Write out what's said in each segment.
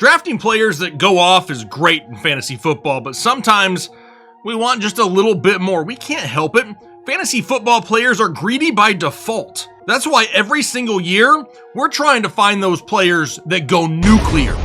Drafting players that go off is great in fantasy football, but sometimes we want just a little bit more. We can't help it. Fantasy football players are greedy by default. That's why every single year, we're trying to find those players that go nuclear.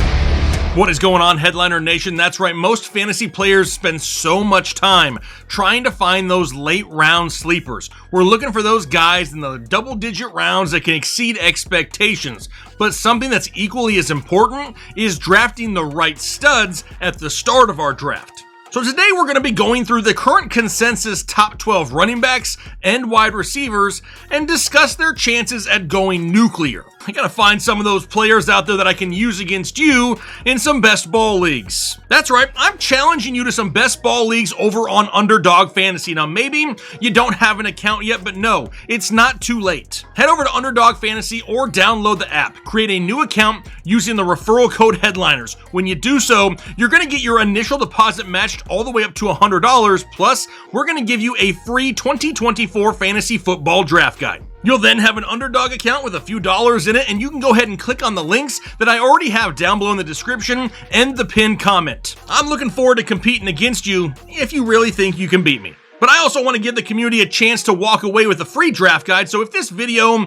What is going on, Headliner Nation? That's right, most fantasy players spend so much time trying to find those late round sleepers. We're looking for those guys in the double-digit rounds that can exceed expectations. But something that's equally as important is drafting the right studs at the start of our draft. So today we're going to be going through the current consensus top 12 running backs and wide receivers and discuss their chances at going nuclear. I gotta find some of those players out there that I can use against you in some best ball leagues. That's right, I'm challenging you to some best ball leagues over on Underdog Fantasy. Now maybe you don't have an account yet, but no, it's not too late. Head over to Underdog Fantasy or download the app. Create a new account using the referral code Headliners. When you do so, you're gonna get your initial deposit matched all the way up to $100, plus we're gonna give you a free 2024 fantasy football draft guide. You'll then have an Underdog account with a few dollars in it, and you can go ahead and click on the links that I already have down below in the description and the pinned comment. I'm looking forward to competing against you if you really think you can beat me. But I also want to give the community a chance to walk away with a free draft guide, so if this video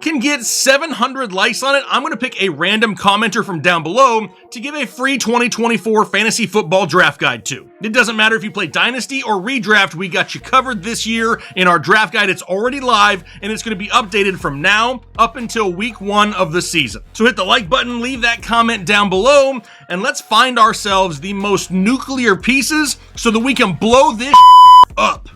can get 700 likes on it, I'm going to pick a random commenter from down below to give a free 2024 fantasy football draft guide to. It doesn't matter if you play Dynasty or Redraft, we got you covered this year in our draft guide. It's already live and it's going to be updated from now up until week 1 of the season. So hit the like button, leave that comment down below, and let's find ourselves the most nuclear pieces so that we can blow this up.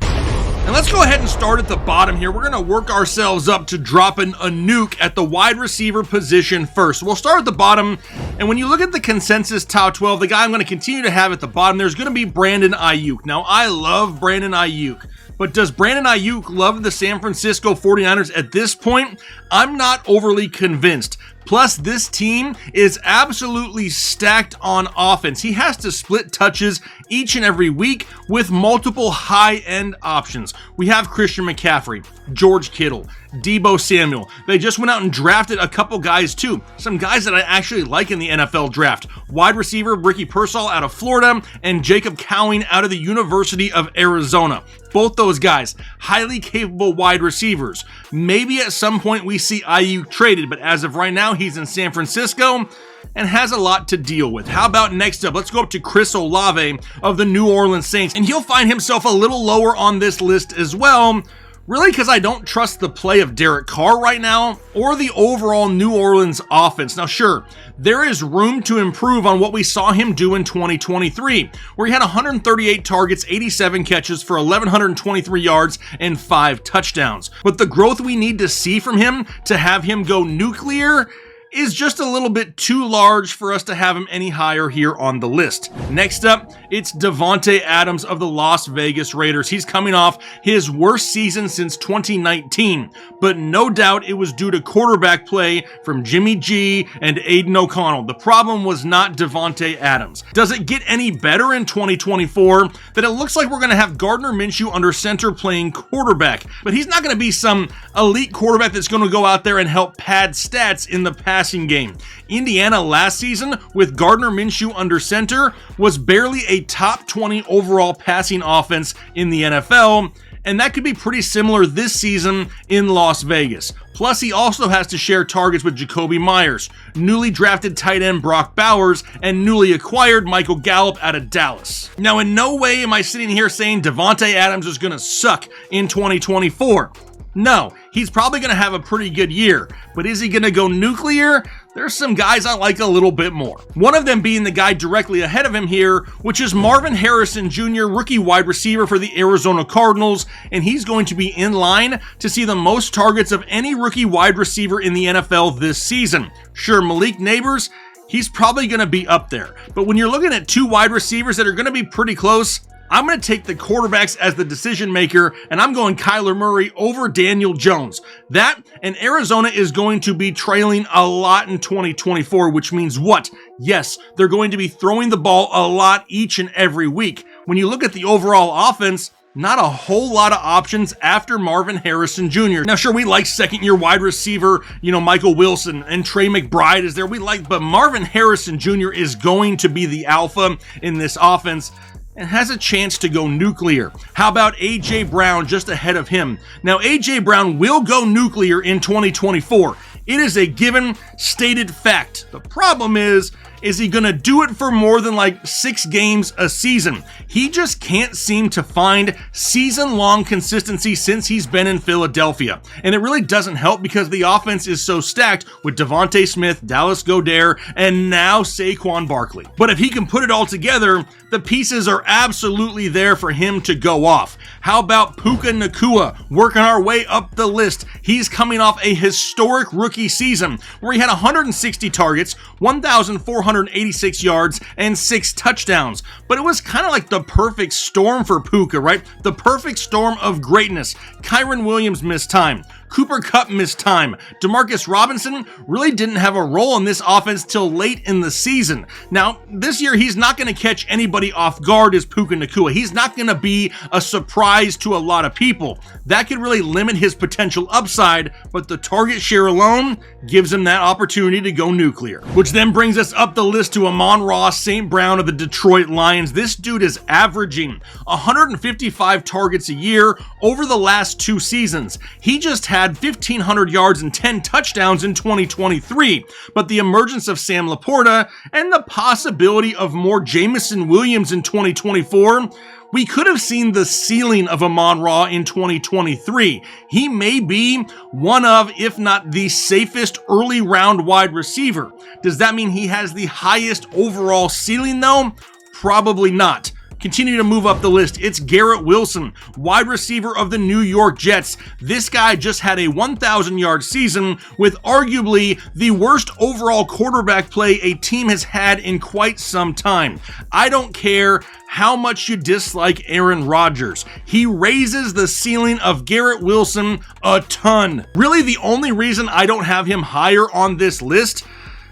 And let's go ahead and start at the bottom here. We're going to work ourselves up to dropping a nuke at the wide receiver position first. We'll start at the bottom, and when you look at the consensus top 12, the guy I'm going to continue to have at the bottom, there's going to be Brandon Aiyuk. Now, I love Brandon Aiyuk, but does Brandon Aiyuk love the San Francisco 49ers at this point? I'm not overly convinced. Plus, this team is absolutely stacked on offense. He has to split touches each and every week with multiple high-end options. We have Christian McCaffrey, George Kittle, Deebo Samuel. They just went out and drafted a couple guys too. Some guys that I actually like in the NFL draft. Wide receiver Ricky Pearsall out of Florida and Jacob Cowing out of the University of Arizona. Both those guys, highly capable wide receivers. Maybe at some point we see Aiyuk traded, but as of right now, he's in San Francisco and has a lot to deal with. How about next up? Let's go up to Chris Olave of the New Orleans Saints, and he'll find himself a little lower on this list as well. Really, because I don't trust the play of Derek Carr right now or the overall New Orleans offense. Now, sure, there is room to improve on what we saw him do in 2023, where he had 138 targets, 87 catches for 1,123 yards and 5 touchdowns. But the growth we need to see from him to have him go nuclear is just a little bit too large for us to have him any higher here on the list. Next up, it's Davante Adams of the Las Vegas Raiders. He's coming off his worst season since 2019, but no doubt it was due to quarterback play from Jimmy G and Aiden O'Connell. The problem was not Davante Adams. Does it get any better in 2024 that it looks like we're going to have Gardner Minshew under center playing quarterback? But he's not going to be some elite quarterback that's going to go out there and help pad stats in the passing game. Indiana last season with Gardner Minshew under center was barely a top 20 overall passing offense in the NFL, and that could be pretty similar this season in Las Vegas. Plus, he also has to share targets with Jacoby Myers, newly drafted tight end Brock Bowers, and newly acquired Michael Gallup out of Dallas. Now, in no way am I sitting here saying Davante Adams is going to suck in 2024. No, he's probably going to have a pretty good year, but is he going to go nuclear? There's some guys I like a little bit more. One of them being the guy directly ahead of him here, which is Marvin Harrison Jr., rookie wide receiver for the Arizona Cardinals, and he's going to be in line to see the most targets of any rookie wide receiver in the NFL this season. Sure, Malik Neighbors, he's probably going to be up there, but when you're looking at two wide receivers that are going to be pretty close, I'm going to take the quarterbacks as the decision maker, and I'm going Kyler Murray over Daniel Jones. That, and Arizona is going to be trailing a lot in 2024, which means what? Yes, they're going to be throwing the ball a lot each and every week. When you look at the overall offense, not a whole lot of options after Marvin Harrison Jr. Now, sure, we like second-year wide receiver, Michael Wilson and Trey McBride is there. But Marvin Harrison Jr. is going to be the alpha in this offense and has a chance to go nuclear. How about A.J. Brown just ahead of him? Now, A.J. Brown will go nuclear in 2024. It is a given, stated fact. The problem is he going to do it for more than like 6 games a season? He just can't seem to find season-long consistency since he's been in Philadelphia. And it really doesn't help because the offense is so stacked with Devontae Smith, Dallas Goedert, and now Saquon Barkley. But if he can put it all together, the pieces are absolutely there for him to go off. How about Puka Nacua working our way up the list? He's coming off a historic rookie season where he had 160 targets, 1,486 yards, and 6 touchdowns. But it was kind of like the perfect storm for Puka, right? The perfect storm of greatness. Kyren Williams missed time. Cooper Kupp missed time. Demarcus Robinson really didn't have a role in this offense till late in the season. Now, this year, he's not going to catch anybody off guard as Puka Nacua. He's not going to be a surprise to a lot of people. That could really limit his potential upside, but the target share alone gives him that opportunity to go nuclear. Which then brings us up the list to Amon-Ra St. Brown of the Detroit Lions. This dude is averaging 155 targets a year over the last 2 seasons. He just had 1,500 yards and 10 touchdowns in 2023, but the emergence of Sam Laporta and the possibility of more Jameson Williams in 2024, we could have seen the ceiling of Amon-Ra in 2023. He may be one of, if not the safest early round wide receiver. Does that mean he has the highest overall ceiling though? Probably not. Continue to move up the list. It's Garrett Wilson, wide receiver of the New York Jets. This guy just had a 1,000-yard season with arguably the worst overall quarterback play a team has had in quite some time. I don't care how much you dislike Aaron Rodgers. He raises the ceiling of Garrett Wilson a ton. Really, the only reason I don't have him higher on this list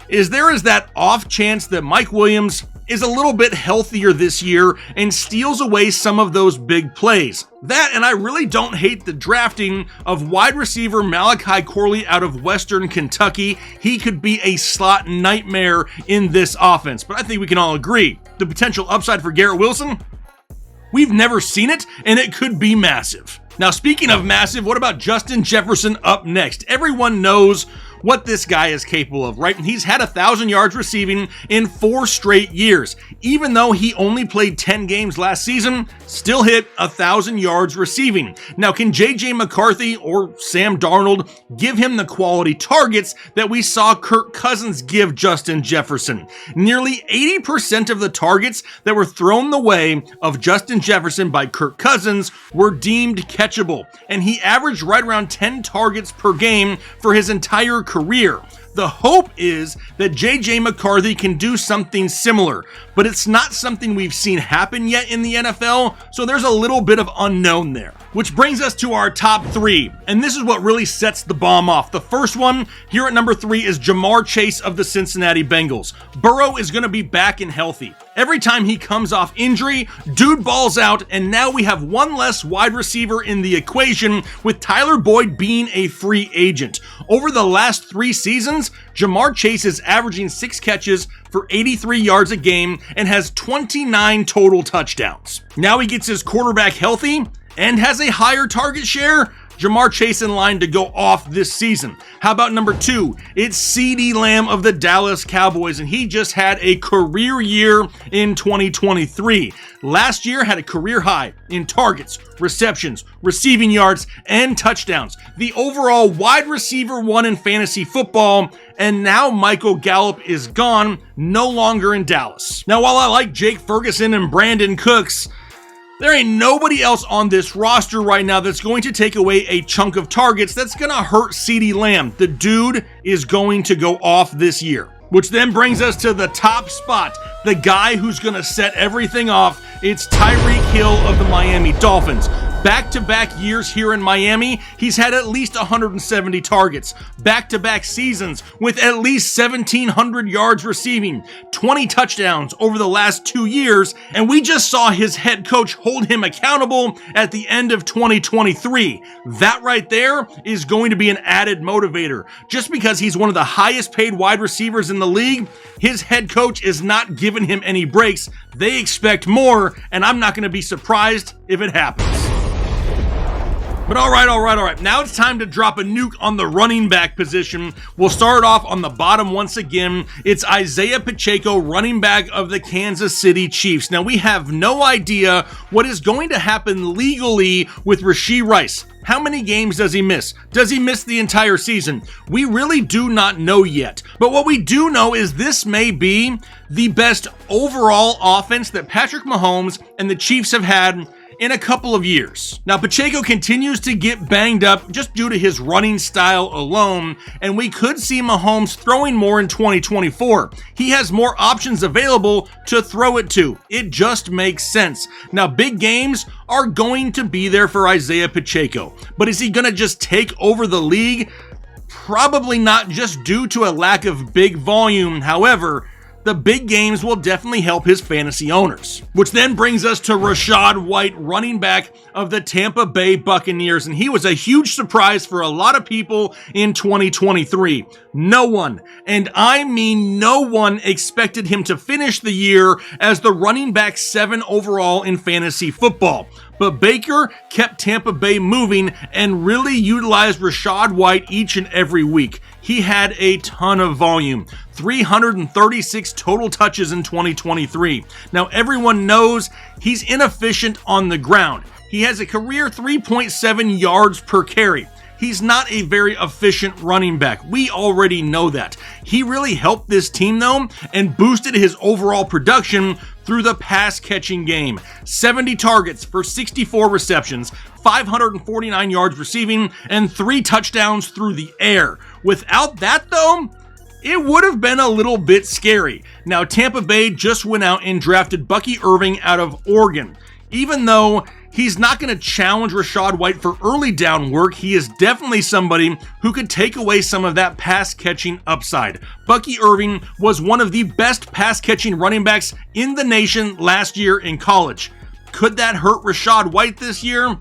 is there is that off chance that Mike Williams is a little bit healthier this year and steals away some of those big plays. That, and I really don't hate the drafting of wide receiver Malachi Corley out of Western Kentucky. He could be a slot nightmare in this offense, but I think we can all agree the potential upside for Garrett Wilson, we've never seen it, and it could be massive. Now, speaking of massive, what about Justin Jefferson up next? Everyone knows what this guy is capable of, right? He's had 1,000 yards receiving in 4 straight years. Even though he only played 10 games last season, still hit 1,000 yards receiving. Now, can J.J. McCarthy or Sam Darnold give him the quality targets that we saw Kirk Cousins give Justin Jefferson? Nearly 80% of the targets that were thrown the way of Justin Jefferson by Kirk Cousins were deemed catchable, and he averaged right around 10 targets per game for his entire career. The hope is that J.J. McCarthy can do something similar, but it's not something we've seen happen yet in the NFL, so there's a little bit of unknown there. Which brings us to our top 3, and this is what really sets the bomb off. The first one here at number 3 is Ja'Marr Chase of the Cincinnati Bengals. Burrow is going to be back and healthy. Every time he comes off injury, dude balls out, and now we have one less wide receiver in the equation, with Tyler Boyd being a free agent. Over the last 3 seasons, Ja'Marr Chase is averaging 6 catches for 83 yards a game and has 29 total touchdowns. Now he gets his quarterback healthy and has a higher target share. Ja'Marr Chase in line to go off this season. How about number 2? It's CeeDee Lamb of the Dallas Cowboys, and he just had a career year in 2023. Last year had a career high in targets, receptions, receiving yards, and touchdowns. The overall wide receiver 1 in fantasy football, and now Michael Gallup is gone, no longer in Dallas. Now, while I like Jake Ferguson and Brandon Cooks, there ain't nobody else on this roster right now that's going to take away a chunk of targets that's going to hurt CeeDee Lamb. The dude is going to go off this year. Which then brings us to the top spot, the guy who's going to set everything off. It's Tyreek Hill of the Miami Dolphins. Back-to-back years here in Miami, he's had at least 170 targets. Back-to-back seasons with at least 1,700 yards receiving, 20 touchdowns over the last 2 years, and we just saw his head coach hold him accountable at the end of 2023. That right there is going to be an added motivator. Just because he's one of the highest paid wide receivers in the league, his head coach is not giving him any breaks. They expect more, and I'm not going to be surprised if it happens. But all right. Now it's time to drop a nuke on the running back position. We'll start off on the bottom once again. It's Isaiah Pacheco, running back of the Kansas City Chiefs. Now, we have no idea what is going to happen legally with Rashee Rice. How many games does he miss? Does he miss the entire season? We really do not know yet. But what we do know is this may be the best overall offense that Patrick Mahomes and the Chiefs have had in a couple of years. Now, Pacheco continues to get banged up just due to his running style alone, and we could see Mahomes throwing more in 2024. He has more options available to throw it to. It just makes sense. Now, big games are going to be there for Isaiah Pacheco, but is he going to just take over the league? Probably not, just due to a lack of big volume. However, the big games will definitely help his fantasy owners. Which then brings us to Rachaad White, running back of the Tampa Bay Buccaneers, and he was a huge surprise for a lot of people in 2023. No one, and I mean no one, expected him to finish the year as the running back 7 overall in fantasy football. But Baker kept Tampa Bay moving and really utilized Rachaad White each and every week. He had a ton of volume, 336 total touches in 2023. Now, everyone knows he's inefficient on the ground. He has a career 3.7 yards per carry. He's not a very efficient running back. We already know that. He really helped this team, though, and boosted his overall production through the pass-catching game. 70 targets for 64 receptions, 549 yards receiving, and 3 touchdowns through the air. Without that, though, it would have been a little bit scary. Now, Tampa Bay just went out and drafted Bucky Irving out of Oregon. Even though he's not going to challenge Rachaad White for early down work, he is definitely somebody who could take away some of that pass-catching upside. Bucky Irving was one of the best pass-catching running backs in the nation last year in college. Could that hurt Rachaad White this year?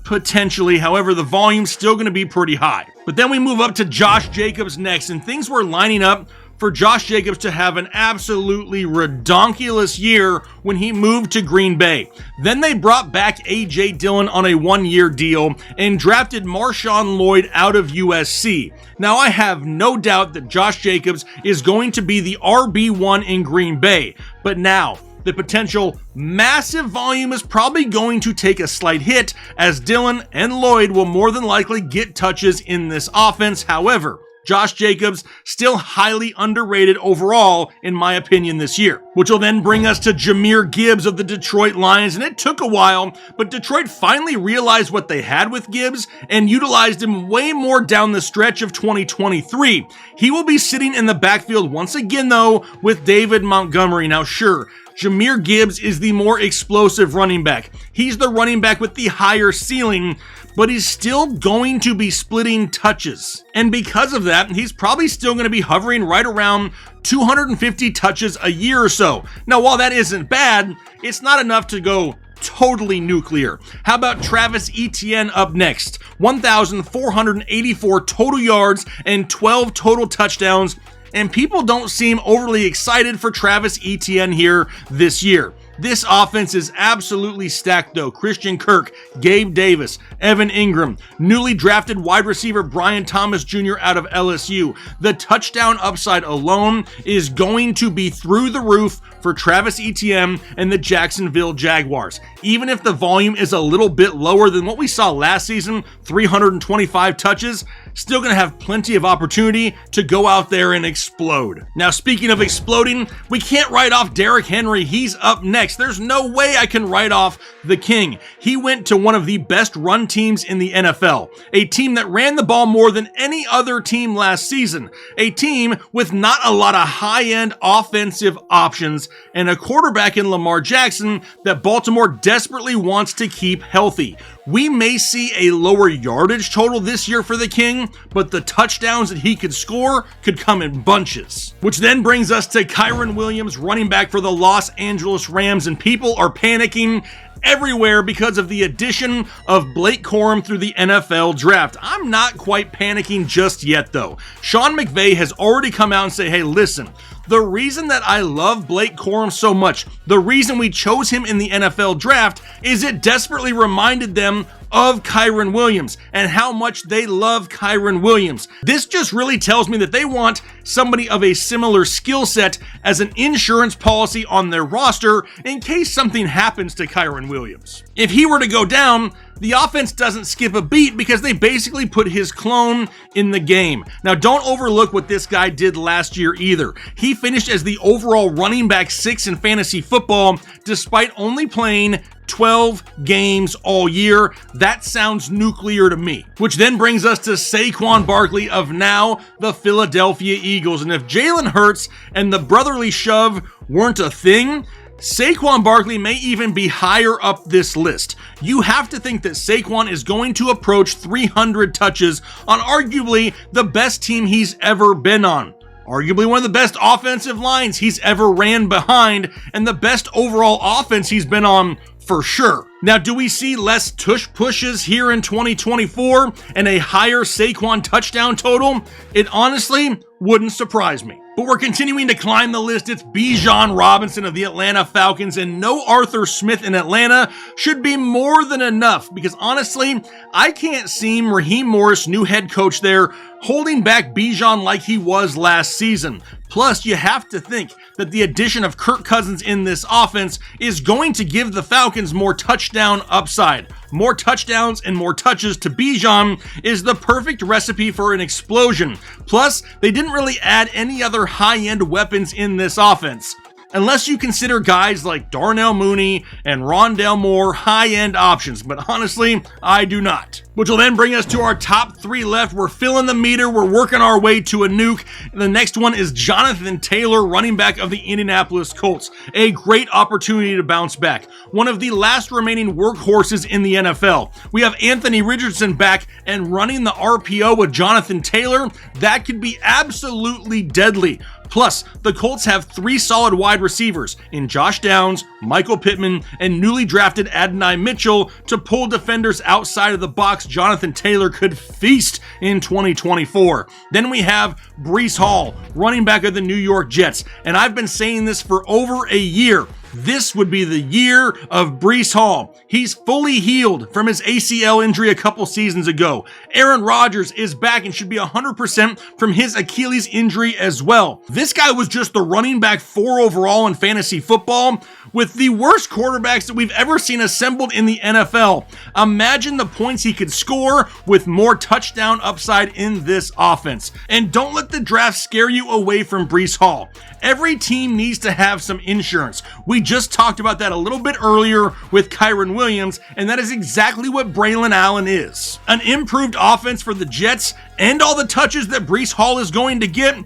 Potentially. However, the volume's still going to be pretty high. But then we move up to Josh Jacobs next, and things were lining up for Josh Jacobs to have an absolutely redonkulous year when he moved to Green Bay. Then they brought back A.J. Dillon on a 1-year deal and drafted Marshawn Lloyd out of USC. Now, I have no doubt that Josh Jacobs is going to be the RB1 in Green Bay, but now the potential massive volume is probably going to take a slight hit, as Dillon and Lloyd will more than likely get touches in this offense. However, Josh Jacobs still highly underrated overall, in my opinion, this year. Which will then bring us to Jahmyr Gibbs of the Detroit Lions, and it took a while, but Detroit finally realized what they had with Gibbs and utilized him way more down the stretch of 2023. He will be sitting in the backfield once again, though, with David Montgomery. Now, sure, Jahmyr Gibbs is the more explosive running back. He's the running back with the higher ceiling, but he's still going to be splitting touches. And because of that, he's probably still going to be hovering right around 250 touches a year or so. Now, while that isn't bad, it's not enough to go totally nuclear. How about Travis Etienne up next? 1,484 total yards and 12 total touchdowns. And people don't seem overly excited for Travis Etienne here this year. This offense is absolutely stacked, though. Christian Kirk, Gabe Davis, Evan Ingram, newly drafted wide receiver Brian Thomas Jr. out of LSU. The touchdown upside alone is going to be through the roof for Travis Etienne and the Jacksonville Jaguars. Even if the volume is a little bit lower than what we saw last season, 325 touches, still going to have plenty of opportunity to go out there and explode. Now, speaking of exploding, we can't write off Derrick Henry. He's up next. There's no way I can write off the king. He went to one of the best run teams in the NFL, a team that ran the ball more than any other team last season, a team with not a lot of high-end offensive options, and a quarterback in Lamar Jackson that Baltimore desperately wants to keep healthy. We may see a lower yardage total this year for the King, but the touchdowns that he could score could come in bunches. Which then brings us to Kyren Williams, running back for the Los Angeles Rams, and people are panicking everywhere because of the addition of Blake Corum through the NFL draft. I'm not quite panicking just yet though. Sean McVay has already come out and said, hey, listen, the reason that I love Blake Corum so much, the reason we chose him in the NFL draft, is it desperately reminded them of Kyren Williams and how much they love Kyren Williams. This just really tells me that they want somebody of a similar skill set as an insurance policy on their roster in case something happens to Kyren Williams. If he were to go down, the offense doesn't skip a beat because they basically put his clone in the game. Now, don't overlook what this guy did last year either. He finished as the overall running back 6 in fantasy football despite only playing 12 games all year. That sounds nuclear to me. Which then brings us to Saquon Barkley of now the Philadelphia Eagles. And if Jalen Hurts and the brotherly shove weren't a thing, Saquon Barkley may even be higher up this list. You have to think that Saquon is going to approach 300 touches on arguably the best team he's ever been on. Arguably one of the best offensive lines he's ever ran behind, and the best overall offense he's been on for sure. Now, do we see less tush pushes here in 2024 and a higher Saquon touchdown total? It honestly wouldn't surprise me. But we're continuing to climb the list. It's Bijan Robinson of the Atlanta Falcons, and no Arthur Smith in Atlanta should be more than enough because honestly, I can't see Raheem Morris, new head coach there, holding back Bijan like he was last season. Plus, you have to think that the addition of Kirk Cousins in this offense is going to give the Falcons more touchdown upside. More touchdowns and more touches to Bijan is the perfect recipe for an explosion. Plus, they didn't really add any other high-end weapons in this offense, unless you consider guys like Darnell Mooney and Rondale Moore high-end options, but honestly, I do not. Which will then bring us to our top 3 left. We're filling the meter, we're working our way to a nuke. The next one is Jonathan Taylor, running back of the Indianapolis Colts. A great opportunity to bounce back. One of the last remaining workhorses in the NFL. We have Anthony Richardson back, and running the RPO with Jonathan Taylor, that could be absolutely deadly. Plus, the Colts have 3 solid wide receivers in Josh Downs, Michael Pittman, and newly drafted Adonai Mitchell to pull defenders outside of the box. Jonathan Taylor could feast in 2024. Then we have Breece Hall, running back of the New York Jets, and I've been saying this for over a year. This would be the year of Breece Hall. He's fully healed from his ACL injury a couple seasons ago. Aaron Rodgers is back and should be 100% from his Achilles injury as well. This guy was just the running back 4 overall in fantasy football with the worst quarterbacks that we've ever seen assembled in the NFL. Imagine the points he could score with more touchdown upside in this offense. And don't let the draft scare you away from Breece Hall. Every team needs to have some insurance. We just talked about that a little bit earlier with Kyren Williams, and that is exactly what Braylon Allen is. An improved offense for the Jets and all the touches that Breece Hall is going to get,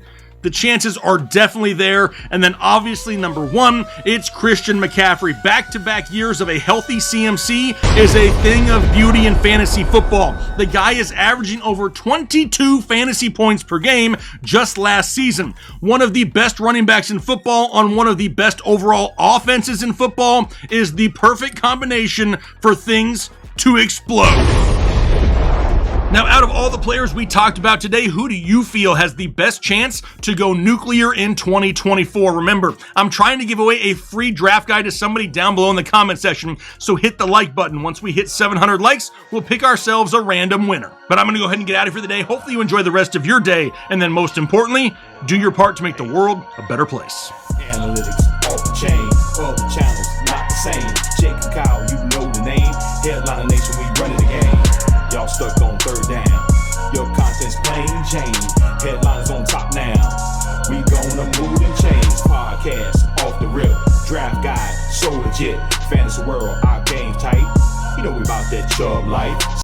the chances are definitely there. And then obviously number 1, it's Christian McCaffrey. Back-to-back years of a healthy CMC is a thing of beauty in fantasy football. The guy is averaging over 22 fantasy points per game just last season. One of the best running backs in football on one of the best overall offenses in football is the perfect combination for things to explode. Now, out of all the players we talked about today, who do you feel has the best chance to go nuclear in 2024? Remember, I'm trying to give away a free draft guide to somebody down below in the comment section, so hit the like button. Once we hit 700 likes, we'll pick ourselves a random winner. But I'm going to go ahead and get out of here for the day. Hopefully you enjoy the rest of your day, and then most importantly, do your part to make the world a better place. Analytics, off the chain, all the channels, not the same. Jake and Kyle, you know the name. Headliner Nation, we running the game. Y'all stuck on 3rd down. Your content's plain Jane. Headliners on top now. We gonna move and change. Podcast off the rip. Draft guide, so legit. Fantasy world, our game tight. You know we about that chub life.